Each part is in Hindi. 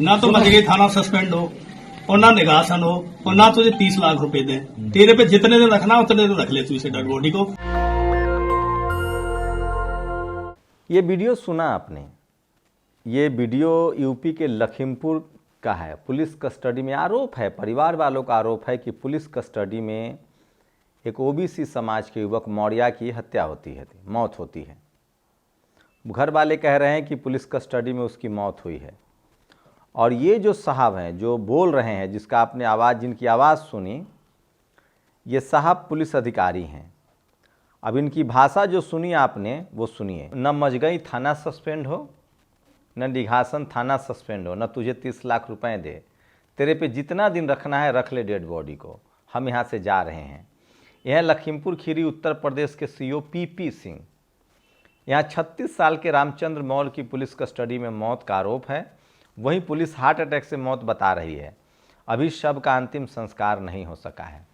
ना तो मजगे थाना सस्पेंड हो और ना निगासन हो और ना तुझे 30 लाख रुपए दे। तेरे पे जितने दिन रखना उतने दिन रख ले तू इसे डेड बॉडी को। ये वीडियो सुना आपने, ये वीडियो यूपी के लखीमपुर का है। पुलिस कस्टडी में आरोप है, परिवार वालों का आरोप है कि पुलिस कस्टडी में एक ओबीसी समाज के युवक मौर्या की हत्या होती है, मौत होती है। घर वाले कह रहे हैं कि पुलिस कस्टडी में उसकी मौत हुई है। और ये जो साहब हैं जो बोल रहे हैं, जिसका आपने जिनकी आवाज़ सुनी, ये साहब पुलिस अधिकारी हैं। अब इनकी भाषा जो सुनी आपने वो सुनिए। न मजगई थाना सस्पेंड हो, न निघासन थाना सस्पेंड हो, न तुझे 30 लाख रुपए दे। तेरे पे जितना दिन रखना है रख ले डेड बॉडी को, हम यहाँ से जा रहे हैं। यह लखीमपुर खीरी उत्तर प्रदेश के सीओ पीपी सिंह। यहाँ 36 साल के रामचंद्र मौल की पुलिस कस्टडी में मौत का आरोप है। वहीं पुलिस हार्ट अटैक से मौत बता रही है। अभी शव का अंतिम संस्कार नहीं हो सका है।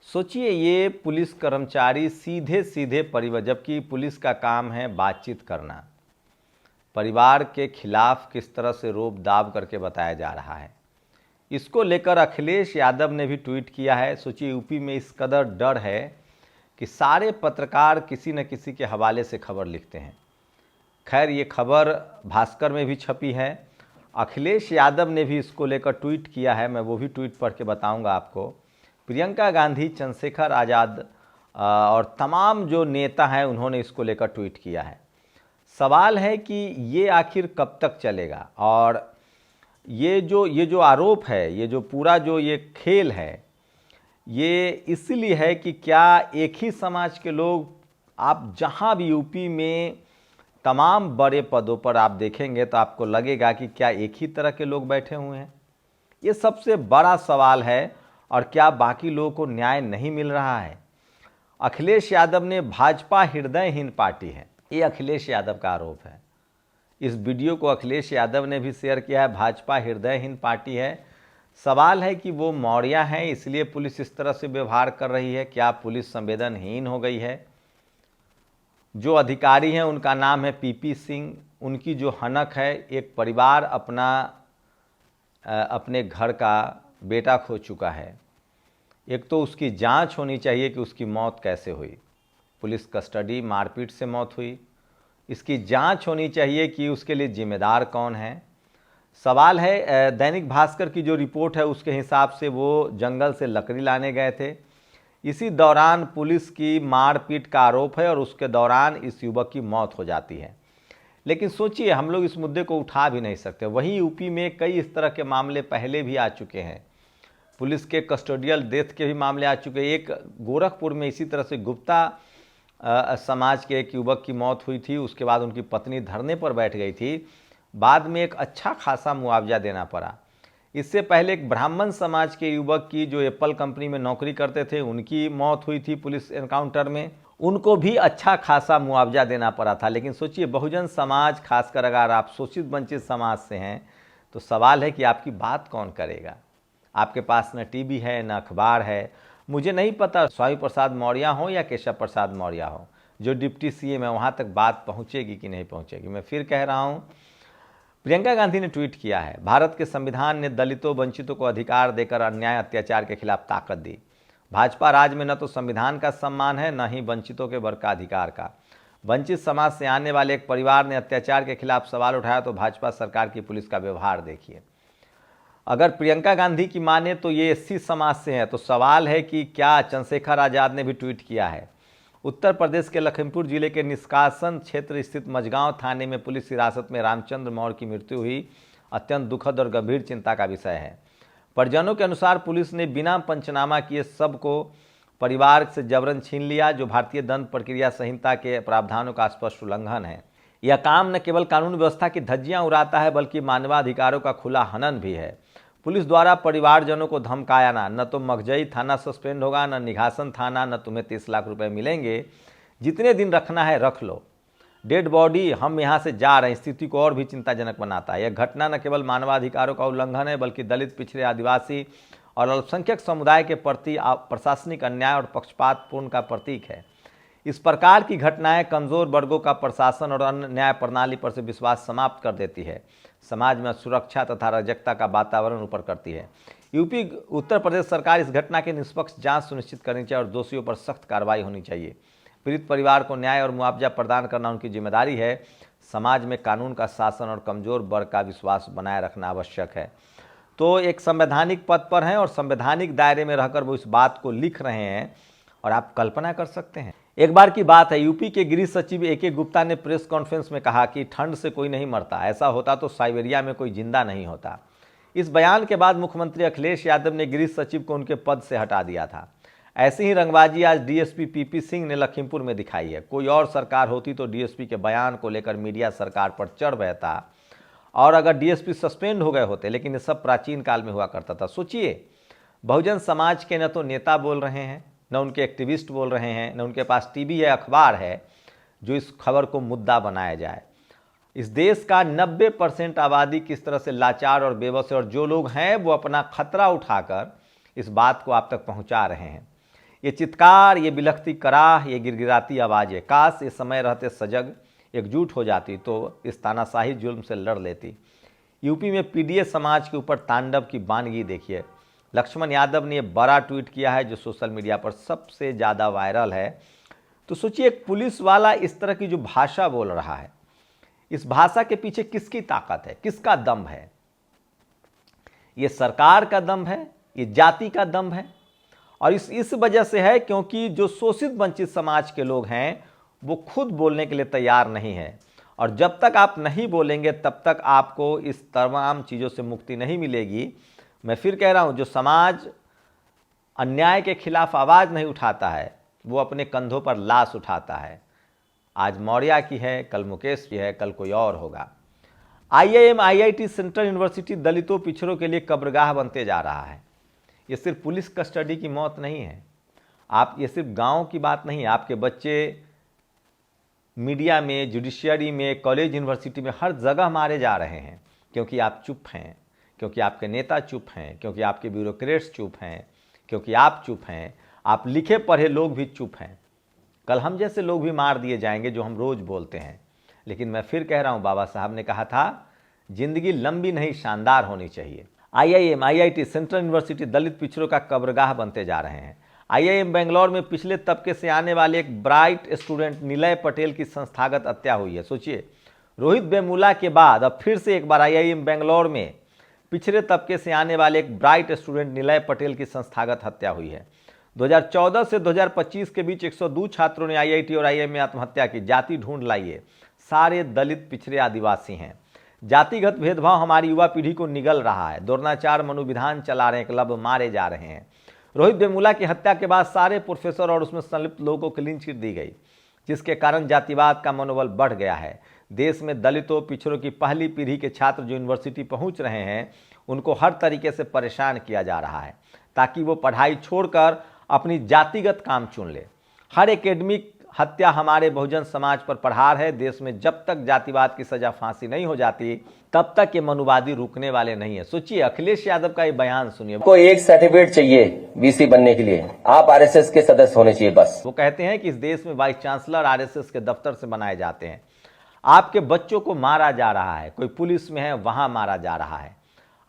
सोचिए, ये पुलिस कर्मचारी सीधे सीधे परिवार, जबकि पुलिस का काम है बातचीत करना, परिवार के खिलाफ किस तरह से रोब दाब करके बताया जा रहा है। इसको लेकर अखिलेश यादव ने भी ट्वीट किया है। सोचिए, यूपी में इस कदर डर है कि सारे पत्रकार किसी न किसी के हवाले से खबर लिखते हैं। खैर, ये खबर भास्कर में भी छपी है। अखिलेश यादव ने भी इसको लेकर ट्वीट किया है, मैं वो भी ट्वीट पढ़ के बताऊंगा आपको। प्रियंका गांधी, चंद्रशेखर आज़ाद और तमाम जो नेता हैं उन्होंने इसको लेकर ट्वीट किया है। सवाल है कि ये आखिर कब तक चलेगा। और ये जो आरोप है, ये जो पूरा जो ये खेल है, ये इसलिए है कि क्या एक ही समाज के लोग, आप जहां भी यूपी में तमाम बड़े पदों पर आप देखेंगे तो आपको लगेगा कि क्या एक ही तरह के लोग बैठे हुए हैं। ये सबसे बड़ा सवाल है। और क्या बाकी लोगों को न्याय नहीं मिल रहा है। अखिलेश यादव ने भाजपा हृदयहीन पार्टी है, ये अखिलेश यादव का आरोप है। इस वीडियो को अखिलेश यादव ने भी शेयर किया है। भाजपा हृदयहीन पार्टी है। सवाल है कि वो मौर्या हैं, इसलिए पुलिस इस तरह से व्यवहार कर रही है। क्या पुलिस संवेदनहीन हो गई है। जो अधिकारी हैं उनका नाम है पीपी सिंह। उनकी जो हनक है, एक परिवार अपने घर का बेटा खो चुका है। एक तो उसकी जांच होनी चाहिए कि उसकी मौत कैसे हुई। पुलिस कस्टडी, मारपीट से मौत हुई। इसकी जांच होनी चाहिए कि उसके लिए जिम्मेदार कौन है। सवाल है, दैनिक भास्कर की जो रिपोर्ट है उसके हिसाब से वो जंगल से लकड़ी लाने गए थे। इसी दौरान पुलिस की मारपीट का आरोप है और उसके दौरान इस युवक की मौत हो जाती है। लेकिन सोचिए, हम लोग इस मुद्दे को उठा भी नहीं सकते। वहीं यूपी में कई इस तरह के मामले पहले भी आ चुके हैं। पुलिस के कस्टोडियल डेथ के भी मामले आ चुके हैं। एक गोरखपुर में इसी तरह से गुप्ता समाज के एक युवक की मौत हुई थी। उसके बाद उनकी पत्नी धरने पर बैठ गई थी। बाद में एक अच्छा खासा मुआवजा देना पड़ा। इससे पहले एक ब्राह्मण समाज के युवक की, जो एप्पल कंपनी में नौकरी करते थे, उनकी मौत हुई थी पुलिस एनकाउंटर में। उनको भी अच्छा खासा मुआवजा देना पड़ा था। लेकिन सोचिए, बहुजन समाज, खासकर अगर आप शोषित वंचित समाज से हैं तो सवाल है कि आपकी बात कौन करेगा। आपके पास न टीवी है, न अखबार है। मुझे नहीं पता स्वामी प्रसाद मौर्य हो या केशव प्रसाद मौर्य हो, जो डिप्टी सीएम है, वहाँ तक बात पहुँचेगी कि नहीं पहुँचेगी। मैं फिर कह रहा हूँ, प्रियंका गांधी ने ट्वीट किया है, भारत के संविधान ने दलितों, वंचितों को अधिकार देकर अन्याय अत्याचार के खिलाफ ताकत दी। भाजपा राज में न तो संविधान का सम्मान है, न ही वंचितों के वर्ग का अधिकार का। वंचित समाज से आने वाले एक परिवार ने अत्याचार के खिलाफ सवाल उठाया तो भाजपा सरकार की पुलिस का व्यवहार देखिए। अगर प्रियंका गांधी की माने तो ये एससी समाज से है, तो सवाल है कि क्या चंद्रशेखर आज़ाद ने भी ट्वीट किया है। उत्तर प्रदेश के लखीमपुर जिले के निष्कासन क्षेत्र स्थित मझगांव थाने में पुलिस हिरासत में रामचंद्र मौर्य की मृत्यु हुई अत्यंत दुखद और गंभीर चिंता का विषय है। परिजनों के अनुसार पुलिस ने बिना पंचनामा किए सब को परिवार से जबरन छीन लिया, जो भारतीय दंड प्रक्रिया संहिता के प्रावधानों का स्पष्ट उल्लंघन है। यह काम न केवल कानून व्यवस्था की धज्जियां उड़ाता है, बल्कि मानवाधिकारों का खुला हनन भी है। पुलिस द्वारा परिवारजनों को धमकाया न तो मखजई थाना सस्पेंड होगा, न निघासन थाना, न तुम्हें 30 लाख रुपए मिलेंगे। जितने दिन रखना है रख लो, डेड बॉडी, हम यहाँ से जा रहे हैं। स्थिति को और भी चिंताजनक बनाता है। यह घटना न केवल मानवाधिकारों का उल्लंघन है, बल्कि दलित, पिछड़े, आदिवासी और अल्पसंख्यक समुदाय के प्रति प्रशासनिक अन्याय और पक्षपातपूर्ण का प्रतीक है। इस प्रकार की घटनाएं कमज़ोर वर्गों का प्रशासन और अन्य न्याय प्रणाली पर से विश्वास समाप्त कर देती है, समाज में सुरक्षा तथा अराजकता का वातावरण ऊपर करती है। यूपी उत्तर प्रदेश सरकार इस घटना की निष्पक्ष जांच सुनिश्चित करनी चाहिए और दोषियों पर सख्त कार्रवाई होनी चाहिए। पीड़ित परिवार को न्याय और मुआवजा प्रदान करना उनकी जिम्मेदारी है। समाज में कानून का शासन और कमज़ोर वर्ग का विश्वास बनाए रखना आवश्यक है। तो एक संवैधानिक पद पर हैं और संवैधानिक दायरे में रहकर वो इस बात को लिख रहे हैं और आप कल्पना कर सकते हैं। एक बार की बात है, यूपी के गृह सचिव AK गुप्ता ने प्रेस कॉन्फ्रेंस में कहा कि ठंड से कोई नहीं मरता, ऐसा होता तो साइबेरिया में कोई जिंदा नहीं होता। इस बयान के बाद मुख्यमंत्री अखिलेश यादव ने गृह सचिव को उनके पद से हटा दिया था। ऐसी ही रंगबाजी आज DSP PP सिंह ने लखीमपुर में दिखाई है। कोई और सरकार होती तो DSP के बयान को लेकर मीडिया सरकार पर चढ़ बहता और अगर DSP सस्पेंड हो गए होते, लेकिन ये सब प्राचीन काल में हुआ करता था। सोचिए, बहुजन समाज के न तो नेता बोल रहे हैं, न उनके एक्टिविस्ट बोल रहे हैं, न उनके पास TV या अखबार है जो इस खबर को मुद्दा बनाया जाए। इस देश का 90% आबादी किस तरह से लाचार और बेबस है और जो लोग हैं वो अपना खतरा उठाकर इस बात को आप तक पहुंचा रहे हैं। ये चित्कार, ये बिलखती कराह, ये गिड़गिड़ाती आवाज़ें, काश ये समय रहते सजग एकजुट हो जाती तो इस तानाशाही जुल्म से लड़ लेती। यूपी में PDA समाज के ऊपर तांडव की वानगी देखिए। लक्ष्मण यादव ने बड़ा ट्वीट किया है जो सोशल मीडिया पर सबसे ज़्यादा वायरल है। तो सोचिए, एक पुलिस वाला इस तरह की जो भाषा बोल रहा है, इस भाषा के पीछे किसकी ताकत है, किसका दम है? ये सरकार का दम है, ये जाति का दम है। और इस वजह से है क्योंकि जो शोषित वंचित समाज के लोग हैं वो खुद बोलने के लिए तैयार नहीं है। और जब तक आप नहीं बोलेंगे तब तक आपको इस तमाम चीज़ों से मुक्ति नहीं मिलेगी। मैं फिर कह रहा हूँ, जो समाज अन्याय के खिलाफ आवाज़ नहीं उठाता है वो अपने कंधों पर लाश उठाता है। आज मौर्या की है, कल मुकेश की है, कल कोई और होगा। IIM IIT सेंट्रल यूनिवर्सिटी दलितों पिछड़ों के लिए कब्रगाह बनते जा रहा है। ये सिर्फ पुलिस कस्टडी की मौत नहीं है, ये सिर्फ गांव की बात नहीं है। आपके बच्चे मीडिया में, जुडिशियरी में, कॉलेज यूनिवर्सिटी में हर जगह मारे जा रहे हैं क्योंकि आप चुप हैं, क्योंकि आपके नेता चुप हैं, क्योंकि आपके ब्यूरोक्रेट्स चुप हैं, क्योंकि आप चुप हैं, आप लिखे पढ़े लोग भी चुप हैं। कल हम जैसे लोग भी मार दिए जाएंगे जो हम रोज़ बोलते हैं। लेकिन मैं फिर कह रहा हूँ, बाबा साहब ने कहा था जिंदगी लंबी नहीं शानदार होनी चाहिए। IIM IIT सेंट्रल यूनिवर्सिटी दलित पिछड़ों का कब्रगाह बनते जा रहे हैं। IIM बेंगलोर में पिछले तबके से आने वाले एक ब्राइट स्टूडेंट निलय पटेल की संस्थागत हत्या हुई है। सोचिए, रोहित वेमुला के बाद अब फिर से एक बार IIM बेंगलोर में पिछले तबके से आने वाले एक ब्राइट स्टूडेंट निलय पटेल की संस्थागत हत्या हुई है। 2014 से 2025 के बीच 102 छात्रों ने IIT और IIM में आत्महत्या की। जाति ढूंढ लाइए, सारे दलित, पिछड़े, आदिवासी हैं। जातिगत भेदभाव हमारी युवा पीढ़ी को निगल रहा है। द्रोणाचार मनोविधान चला रहे हैं, क्लब मारे जा रहे हैं। रोहित वेमुला की हत्या के बाद सारे प्रोफेसर और उसमें संलिप्त लोगों को क्लीन चिट दी गई, जिसके कारण जातिवाद का मनोबल बढ़ गया है। देश में दलितों, पिछड़ों की पहली पीढ़ी के छात्र जो यूनिवर्सिटी पहुंच रहे हैं उनको हर तरीके से परेशान किया जा रहा है ताकि वो पढ़ाई छोड़कर अपनी जातिगत काम चुन ले। हर एकेडमिक हत्या हमारे बहुजन समाज पर प्रहार है। देश में जब तक जातिवाद की सजा फांसी नहीं हो जाती तब तक ये मनुवादी रुकने वाले नहीं है। सोचिए, अखिलेश यादव का ये बयान सुनिए। को एक सर्टिफिकेट चाहिए BC बनने के लिए, आप RSS के सदस्य होने चाहिए बस। वो कहते हैं कि इस देश में वाइस चांसलर RSS के दफ्तर से बनाए जाते हैं। आपके बच्चों को मारा जा रहा है, कोई पुलिस में है वहां मारा जा रहा है।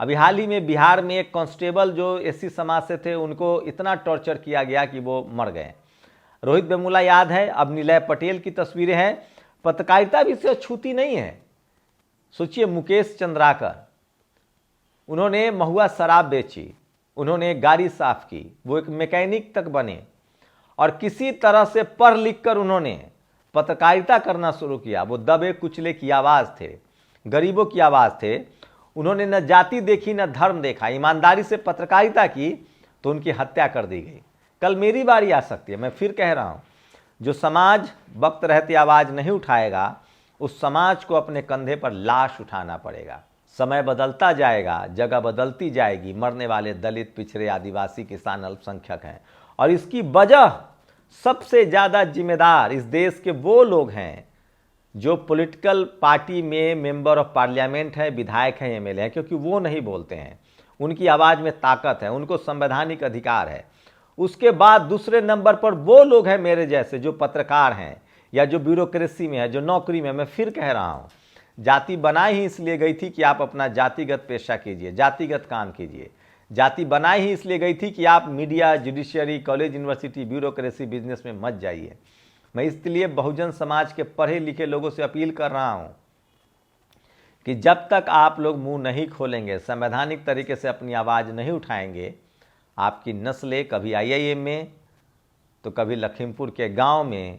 अभी हाल ही में बिहार में एक कांस्टेबल जो SC समाज से थे उनको इतना टॉर्चर किया गया कि वो मर गए। रोहित वेमुला याद है, अब निलय पटेल की तस्वीरें हैं। पत्रकारिता भी इससे छूती नहीं है। सोचिए, मुकेश चंद्राकर, उन्होंने महुआ शराब बेची, उन्होंने गाड़ी साफ की, वो एक मैकेनिक तक बने और किसी तरह से पढ़ लिख कर उन्होंने पत्रकारिता करना शुरू किया। वो दबे कुचले की आवाज़ थे, गरीबों की आवाज़ थे। उन्होंने न जाति देखी न धर्म देखा, ईमानदारी से पत्रकारिता की तो उनकी हत्या कर दी गई। कल मेरी बारी आ सकती है। मैं फिर कह रहा हूँ, जो समाज वक्त रहते आवाज़ नहीं उठाएगा उस समाज को अपने कंधे पर लाश उठाना पड़ेगा। समय बदलता जाएगा, जगह बदलती जाएगी। मरने वाले दलित, पिछड़े, आदिवासी, किसान, अल्पसंख्यक हैं और इसकी वजह सबसे ज़्यादा जिम्मेदार इस देश के वो लोग हैं जो पॉलिटिकल पार्टी में मेंबर ऑफ पार्लियामेंट हैं, विधायक हैं, MLA हैं, क्योंकि वो नहीं बोलते हैं। उनकी आवाज़ में ताकत है, उनको संवैधानिक अधिकार है। उसके बाद दूसरे नंबर पर वो लोग हैं मेरे जैसे जो पत्रकार हैं या जो ब्यूरोक्रेसी में है, जो नौकरी में। मैं फिर कह रहा हूँ, जाति बनाई ही इसलिए गई थी कि आप अपना जातिगत पेशा कीजिए, जातिगत काम कीजिए। जाति बनाई ही इसलिए गई थी कि आप media, judiciary, college, university, bureaucracy, business में मत जाइए। मैं इसलिए बहुजन समाज के पढ़े लिखे लोगों से अपील कर रहा हूँ कि जब तक आप लोग मुंह नहीं खोलेंगे, संवैधानिक तरीके से अपनी आवाज़ नहीं उठाएंगे, आपकी नस्लें कभी IIM में, तो कभी लखीमपुर के गांव में,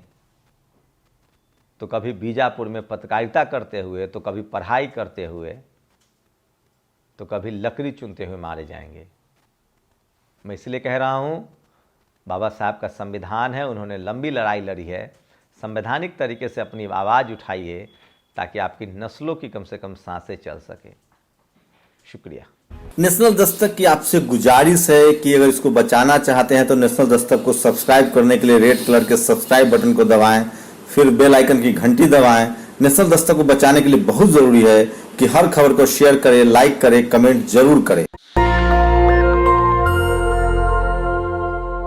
तो कभी बीजापुर में पत्रकारिता करते हुए, तो कभी पढ़ाई करते हुए, तो कभी लकड़ी चुनते हुए मारे जाएंगे। मैं इसलिए कह रहा हूँ, बाबा साहब का संविधान है, उन्होंने लंबी लड़ाई लड़ी है। संवैधानिक तरीके से अपनी आवाज़ उठाइए ताकि आपकी नस्लों की कम से कम सांसें चल सके। शुक्रिया। नेशनल दस्तक की आपसे गुजारिश है कि अगर इसको बचाना चाहते हैं तो नेशनल दस्तक को सब्सक्राइब करने के लिए रेड कलर के सब्सक्राइब बटन को दबाएं, फिर बेल आइकन की घंटी दबाएं। नेशनल दस्तक को बचाने के लिए बहुत जरूरी है कि हर खबर को शेयर करें, लाइक करें, कमेंट जरूर करें।